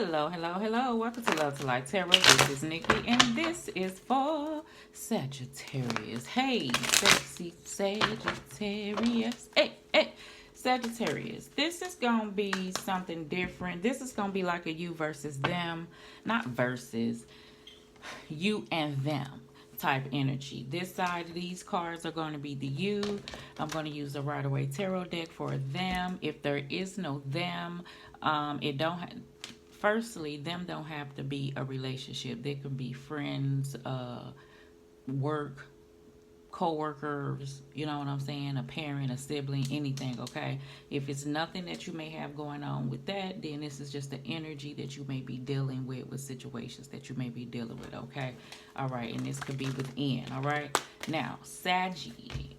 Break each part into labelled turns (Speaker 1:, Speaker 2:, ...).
Speaker 1: Hello, hello, hello. Welcome to Love to Light Tarot. This is Nikki, and this is for Sagittarius. Hey, sexy Sagittarius. Hey, hey, Sagittarius. This is going to be something different. This is going to be like a you versus them, not versus, you and them type energy. This side of these cards are going to be the you. I'm going to use the Rider Waite Tarot deck for them. If there is no them, it don't firstly, them don't have to be a relationship. They can be friends, work, co-workers, you know what I'm saying, a parent, a sibling, anything, okay? If it's nothing that you may have going on with that, then this is just the energy that you may be dealing with situations that you may be dealing with, okay? All right, and this could be within, all right? Now, Saggy,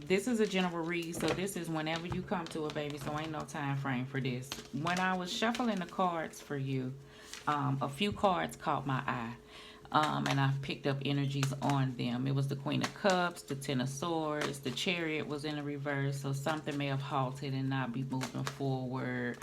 Speaker 1: this is a general read, so this is whenever you come to it, baby, so ain't no time frame for this. When I was shuffling the cards for you, a few cards caught my eye. And I picked up energies on them. It was the Queen of Cups, the Ten of Swords, the Chariot was in the reverse, so something may have halted and not be moving forward.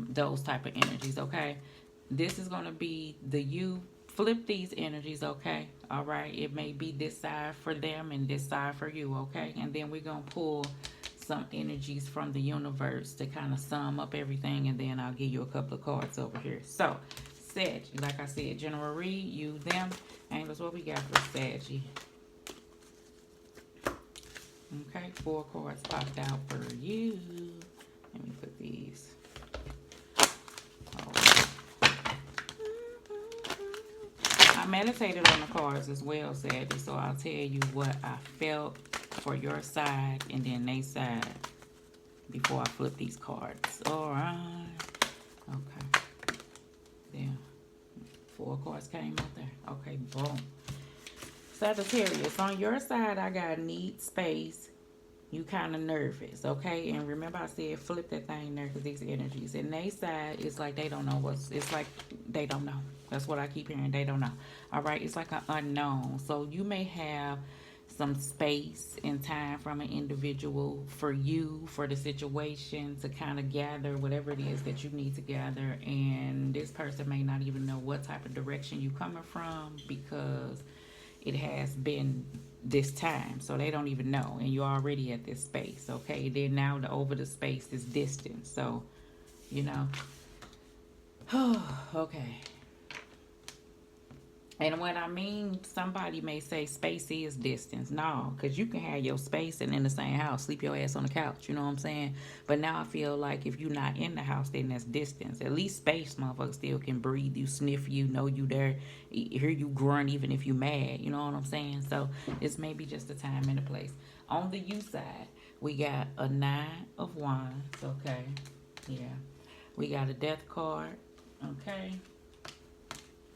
Speaker 1: Those type of energies, okay? This is going to be the you. Flip these energies, okay? All right? It may be this side for them and this side for you, okay? And then we're going to pull some energies from the universe to kind of sum up everything, and then I'll give you a couple of cards over here. So, Sag, like I said, general read, you, them. Angels, what we got for Saggy? Okay, 4 cards popped out for you. Let me put these. Oh. I meditated on the cards as well, Saggy, so I'll tell you what I felt for your side and then they side before I flip these cards. All right. Okay. There. 4 cards came out there. Okay, boom. Sagittarius, on your side, I got need space. You kind of nervous, okay? And remember I said flip that thing there because these energies. And they side, it's like they don't know what's, it's like they don't know. That's what I keep hearing, they don't know. All right, it's like an unknown. So you may have some space and time from an individual for you, for the situation, to kind of gather whatever it is that you need to gather. And this person may not even know what type of direction you coming from because it has been this time, so they don't even know, and you're already at this space, okay? Then now over the space is distance, so you know. Okay. And what I mean, somebody may say space is distance. No, because you can have your space and in the same house, sleep your ass on the couch, you know what I'm saying? But now I feel like if you're not in the house, then that's distance. At least space, motherfucker, still can breathe you, sniff you, know you there, hear you grunt even if you mad, you know what I'm saying? So it's maybe just a time and a place. On the you side, we got a 9 of Wands, okay? Yeah. We got a Death card, okay?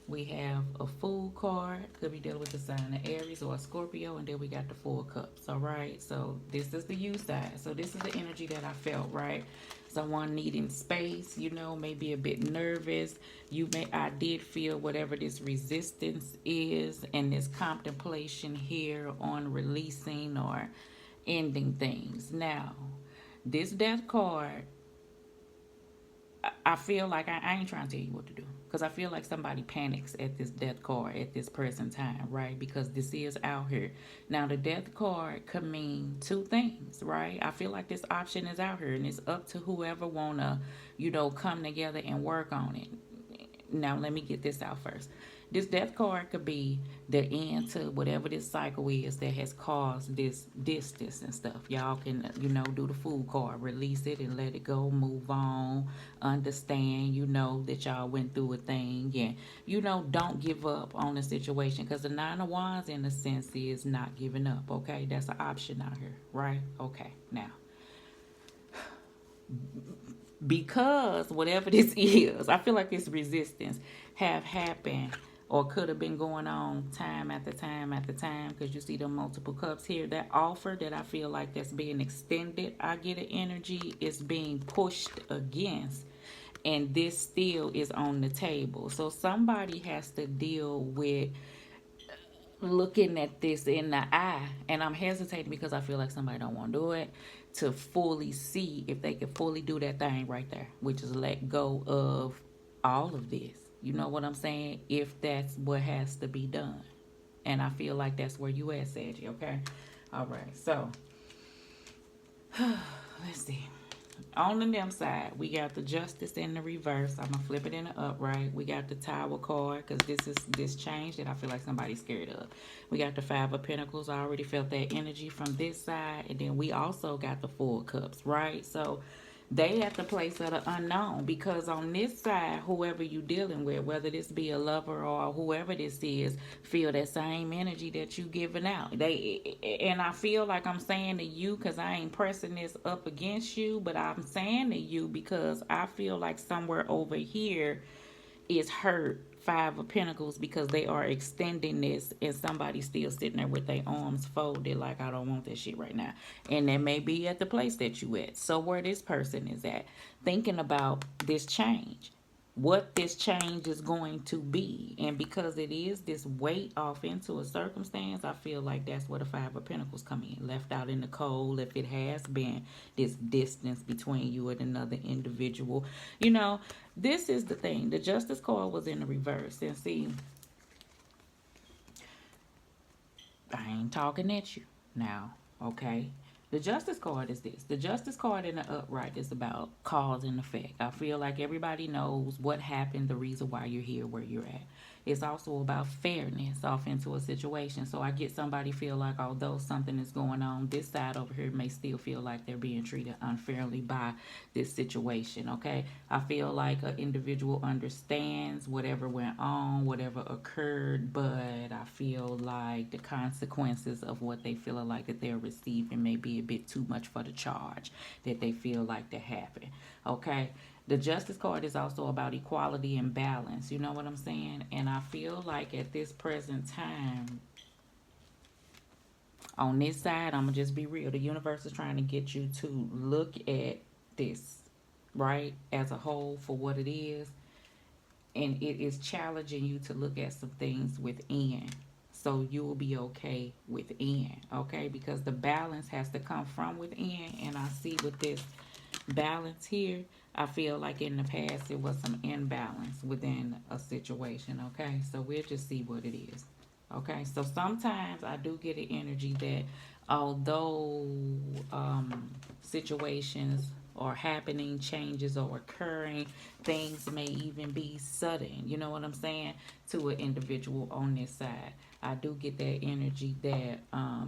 Speaker 1: We have a Fool card. Could be dealing with the sign of Aries or a Scorpio. And then we got the 4 Cups. All right. So this is the you side. So this is the energy that I felt, right? Someone needing space, you know, maybe a bit nervous. I did feel whatever this resistance is and this contemplation here on releasing or ending things. Now, this Death card, I feel like I ain't trying to tell you what to do. Because I feel like somebody panics at this Death card at this present time, right? Because this is out here. Now, the Death card could mean 2 things, right? I feel like this option is out here, and it's up to whoever want to, you know, come together and work on it. Now, let me get this out first. This Death card could be the end to whatever this cycle is that has caused this distance and stuff. Y'all can, you know, do the Fool card. Release it and let it go. Move on. Understand, you know, that y'all went through a thing. And, you know, don't give up on the situation. Because the 9 of Wands, in a sense, is not giving up, okay? That's an option out here, right? Okay, now. Because whatever this is, I feel like this resistance have happened or could have been going on time after time after time, because you see the multiple cups here. That offer that I feel like that's being extended, I get an energy, is being pushed against, and this still is on the table. So somebody has to deal with looking at this in the eye, and I'm hesitating because I feel like somebody don't want to do it, to fully see if they can fully do that thing right there, which is let go of all of this. You know what I'm saying? If that's what has to be done. And I feel like that's where you at, Saggy, okay? All right, so let's see. On the them side, we got the Justice in the reverse. I'm gonna flip it in the upright. We got the Tower card, because this is this change that I feel like somebody's scared of. We got the Five of Pentacles. I already felt that energy from this side. And then we also got the Four of Cups, right? So they at the place of the unknown, because on this side, whoever you dealing with, whether this be a lover or whoever this is, feel that same energy that you giving out. And I feel like I'm saying to you, because I ain't pressing this up against you, but I'm saying to you because I feel like somewhere over here is hurt. Five of Pentacles, because they are extending this and somebody's still sitting there with their arms folded like, I don't want this shit right now. And that may be at the place that you at. So where this person is at, thinking about this change, what this change is going to be. And because it is this weight off into a circumstance, I feel like that's where the Five of Pentacles come in. Left out in the cold, if it has been this distance between you and another individual. You know, this is the thing. The Justice card was in the reverse. And see, I ain't talking at you now, okay? The Justice card is this. The Justice card in the upright is about cause and effect. I feel like everybody knows what happened, the reason why you're here, where you're at. It's also about fairness off into a situation. So I get somebody feel like although something is going on, this side over here may still feel like they're being treated unfairly by this situation, okay? I feel like an individual understands whatever went on, whatever occurred, but I feel like the consequences of what they feel like that they're receiving may be a bit too much for the charge that they feel like that happened, okay? The Justice card is also about equality and balance. You know what I'm saying? And I feel like at this present time, on this side, I'm going to just be real. The universe is trying to get you to look at this, right, as a whole for what it is. And it is challenging you to look at some things within. So you will be okay within, okay? Because the balance has to come from within. And I see with this balance here, I feel like in the past it was some imbalance within a situation, okay? So we'll just see what it is, okay? So sometimes I do get an energy that although situations are happening, changes are occurring, things may even be sudden, you know what I'm saying, to an individual on this side. I do get that energy that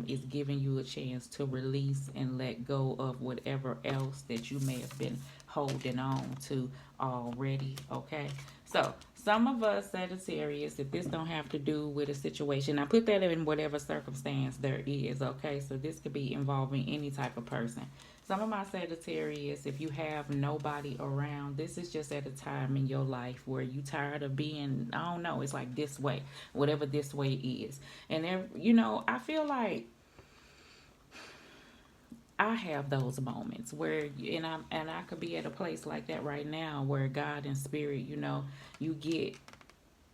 Speaker 1: is giving you a chance to release and let go of whatever else that you may have been holding on to already, okay? So some of us Sagittarius, if this don't have to do with a situation, I put that in whatever circumstance there is, okay? So this could be involving any type of person. Some of my Sagittarius, if you have nobody around, this is just at a time in your life where you tired of being, I don't know, it's like this way, whatever this way is. And then, you know, I feel like I have those moments where, and I could be at a place like that right now where God and spirit, you know, you get,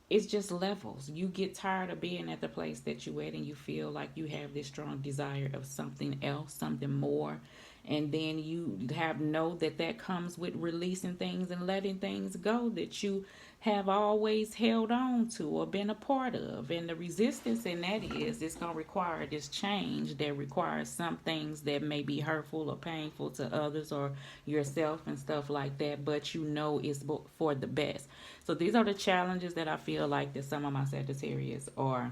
Speaker 1: it's just levels. You get tired of being at the place that you at, and you feel like you have this strong desire of something else, something more. And then you know that comes with releasing things and letting things go that you have always held on to or been a part of. And the resistance in that is it's going to require this change that requires some things that may be hurtful or painful to others or yourself and stuff like that, but you know it's for the best. So these are the challenges that I feel like that some of my Sagittarius are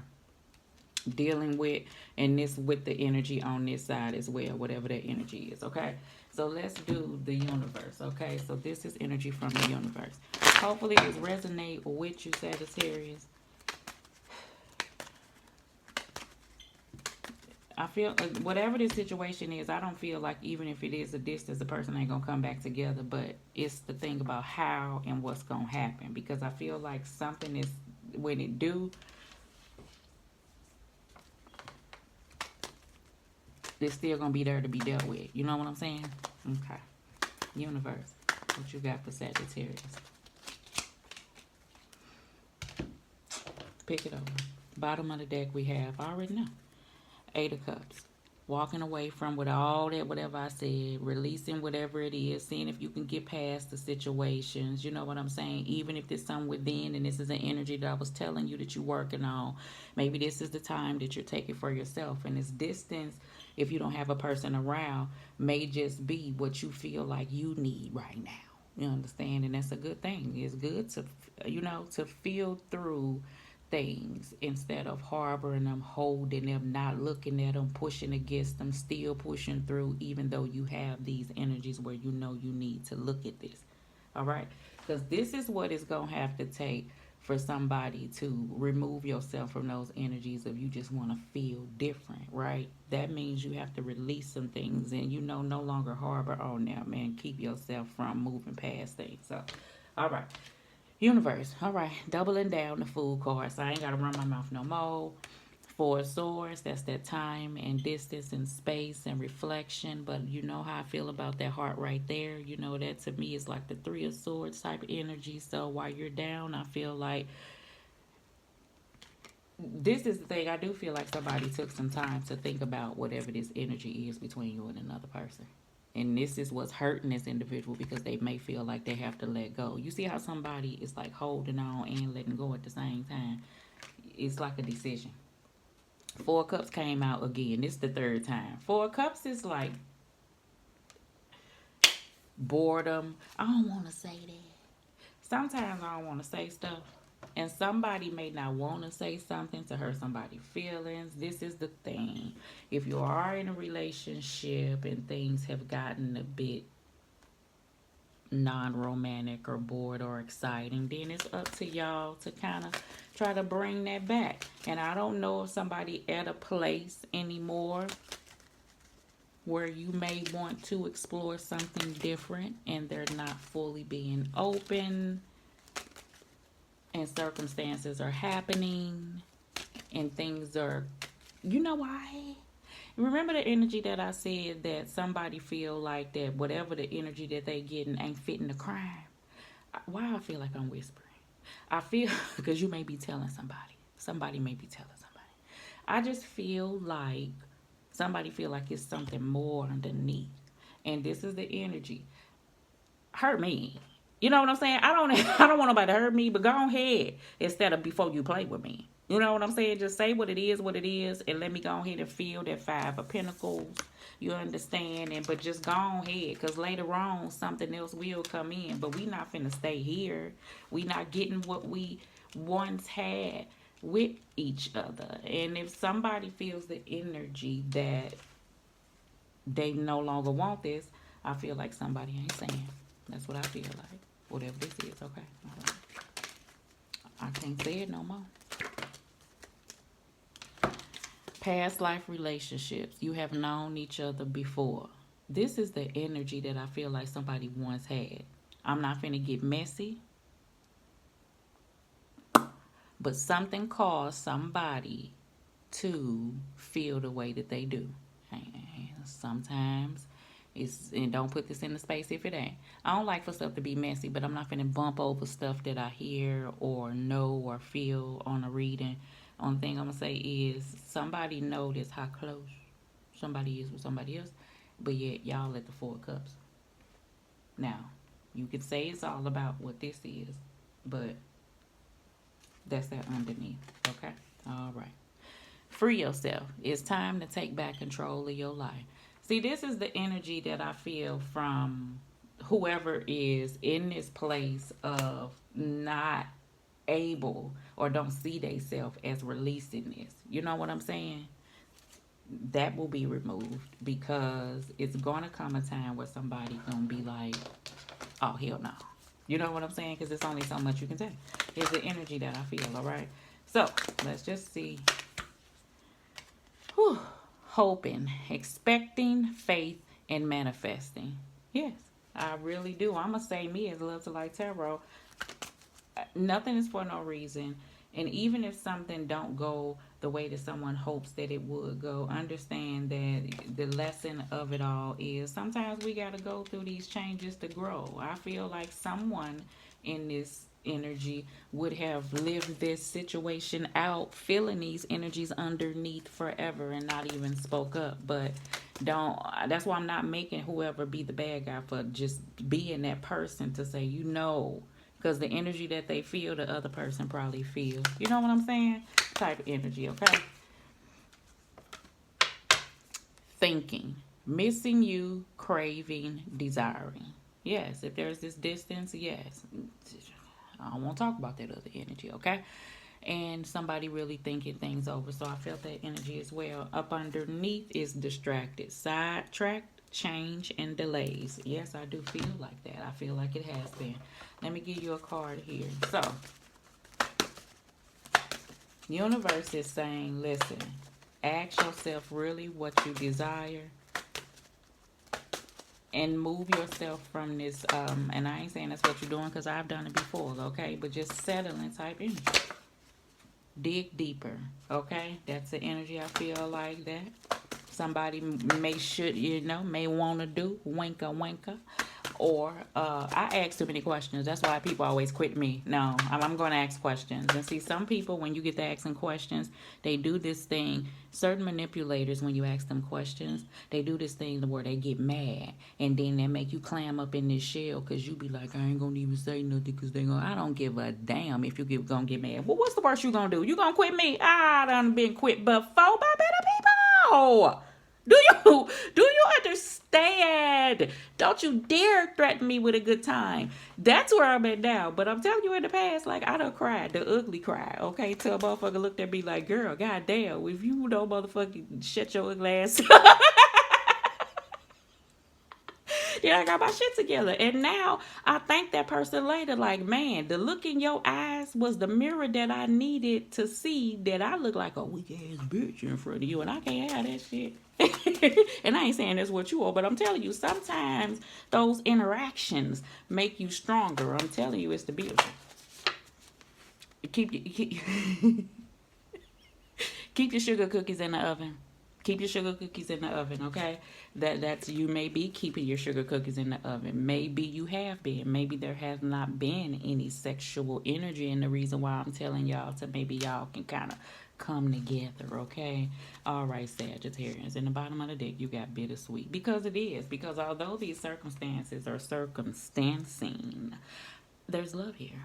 Speaker 1: dealing with, and this with the energy on this side as well, whatever that energy is, okay? So let's do the universe, okay? So this is energy from the universe. Hopefully it resonate with you, Sagittarius. I feel whatever this situation is, I don't feel like even if it is a distance, the person ain't gonna come back together, but it's the thing about how and what's gonna happen, because I feel like something is, when it do, it's still gonna be there to be dealt with. You know what I'm saying? Okay. Universe, what you got for Sagittarius? Pick it over. Bottom of the deck we have, I already know, 8 of Cups. walking away from with all that, whatever I said, releasing whatever it is, seeing if you can get past the situations. You know what I'm saying? Even if there's some within, and this is an energy that I was telling you that you're working on, maybe this is the time that you're taking for yourself. And this distance, if you don't have a person around, may just be what you feel like you need right now. You understand? And that's a good thing. It's good to, to feel through things instead of harboring them, holding them, not looking at them, pushing against them, still pushing through, even though you have these energies where you know you need to look at this. All right? Because this is what it's going to have to take for somebody to remove yourself from those energies if you just want to feel different, right? That means you have to release some things and, no longer harbor on them and keep yourself from moving past things. So, all right. Universe, all right, doubling down the food card, so I ain't gotta run my mouth no more. Four of Swords, that's that time and distance and space and reflection. But you know how I feel about that heart right there. That to me is like the Three of Swords type of energy. So while you're down, I feel like this is the thing. I do feel like somebody took some time to think about whatever this energy is between you and another person. And this is what's hurting this individual because they may feel like they have to let go. You see how somebody is like holding on and letting go at the same time? It's like a decision. Four of Cups came out again. This is the third time. Four of Cups is like boredom. I don't want to say that. Sometimes I don't want to say stuff. And somebody may not want to say something to hurt somebody's feelings. This is the thing. If you are in a relationship and things have gotten a bit non-romantic or bored or exciting, then it's up to y'all to kind of try to bring that back. And I don't know if somebody at a place anymore where you may want to explore something different and they're not fully being open, and circumstances are happening and things are, why? Remember the energy that I said that somebody feel like that whatever the energy that they getting ain't fitting the crime? Why I feel like I'm whispering? I feel, because you may be telling somebody. Somebody may be telling somebody. I just feel like somebody feel like it's something more underneath. And this is the energy. Hurt me. You know what I'm saying? I don't want nobody to hurt me, but go ahead instead of before you play with me. You know what I'm saying? Just say what it is, and let me go ahead and feel that Five of Pentacles. You understand? But just go ahead, because later on something else will come in. But we not finna stay here. We not getting what we once had with each other. And if somebody feels the energy that they no longer want this, I feel like somebody ain't saying. That's what I feel like. Whatever this is, okay? All right. I can't say it no more. Past life relationships. You have known each other before. This is the energy that I feel like somebody once had. I'm not finna get messy. But something caused somebody to feel the way that they do. And sometimes and don't put this in the space if it ain't. I don't like for stuff to be messy, but I'm not finna bump over stuff that I hear or know or feel on a reading. Only thing I'm gonna say is somebody noticed how close somebody is with somebody else, but yet y'all at the Four of Cups. Now, you could say it's all about what this is, but that's that underneath, okay? All right. Free yourself. It's time to take back control of your life. See, this is the energy that I feel from whoever is in this place of not able or don't see themselves as releasing this. You know what I'm saying? That will be removed because it's going to come a time where somebody going to be like, oh, hell no. You know what I'm saying? Because it's only so much you can take. It's the energy that I feel, all right? So, let's just see. Whew. Hoping, expecting, faith, and manifesting. Yes, I really do. I'm going to say me as Love to Light Tarot. Nothing is for no reason. And even if something don't go the way that someone hopes that it would go, understand that the lesson of it all is sometimes we got to go through these changes to grow. I feel like someone in this energy would have lived this situation out, feeling these energies underneath forever and not even spoke up. But don't, that's why I'm not making whoever be the bad guy for just being that person to say, you know, because the energy that they feel, the other person probably feels. You know what I'm saying? Type of energy, okay? Thinking, missing you, craving, desiring. Yes, if there's this distance, yes. I don't want to talk about that other energy, okay? And somebody really thinking things over. So I felt that energy as well. Up underneath is distracted, sidetracked, change, and delays. Yes, I do feel like that. I feel like it has been. Let me give you a card here. So, universe is saying, listen, ask yourself really what you desire and move yourself from this. And I ain't saying that's what you're doing because I've done it before, okay? But just settling type energy. Dig deeper, okay? That's the energy I feel like that. Somebody may want to do. Winka, winka. Or I ask too many questions. That's why people always quit me. No, I'm going to ask questions. And see, some people, when you get to asking questions, they do this thing. Certain manipulators, when you ask them questions, they do this thing where they get mad. And then they make you clam up in this shell because you be like, I ain't going to even say nothing because they going I don't give a damn if you going to get mad. Well, what's the worst you going to do? You going to quit me? I done been quit before by better people. Do you understand? Don't you dare threaten me with a good time. That's where I'm at now. But I'm telling you, in the past, like, I done cried, the ugly cry, okay? Till a motherfucker looked at me like, girl, goddamn, if you don't motherfucking shut your ugly ass up. Yeah, I got my shit together. And now I thank that person later, like, man, the look in your eyes was the mirror that I needed to see that I look like a weak ass bitch in front of you, and I can't have that shit. And I ain't saying that's what you are, but I'm telling you, sometimes those interactions make you stronger. I'm telling you, it's the beauty. Keep your sugar cookies in the oven. Keep your sugar cookies in the oven, okay? That's you may be keeping your sugar cookies in the oven. Maybe you have been. Maybe there has not been any sexual energy, and the reason why I'm telling y'all to maybe y'all can kind of come together, okay? All right, Sagittarius. In the bottom of the deck, you got bittersweet. Because it is. Because although these circumstances are circumstancing, there's love here.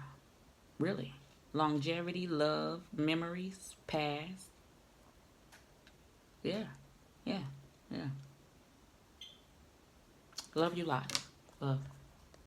Speaker 1: Really. Longevity, love, memories, past. Yeah. Yeah. Yeah. Love you lots. Love.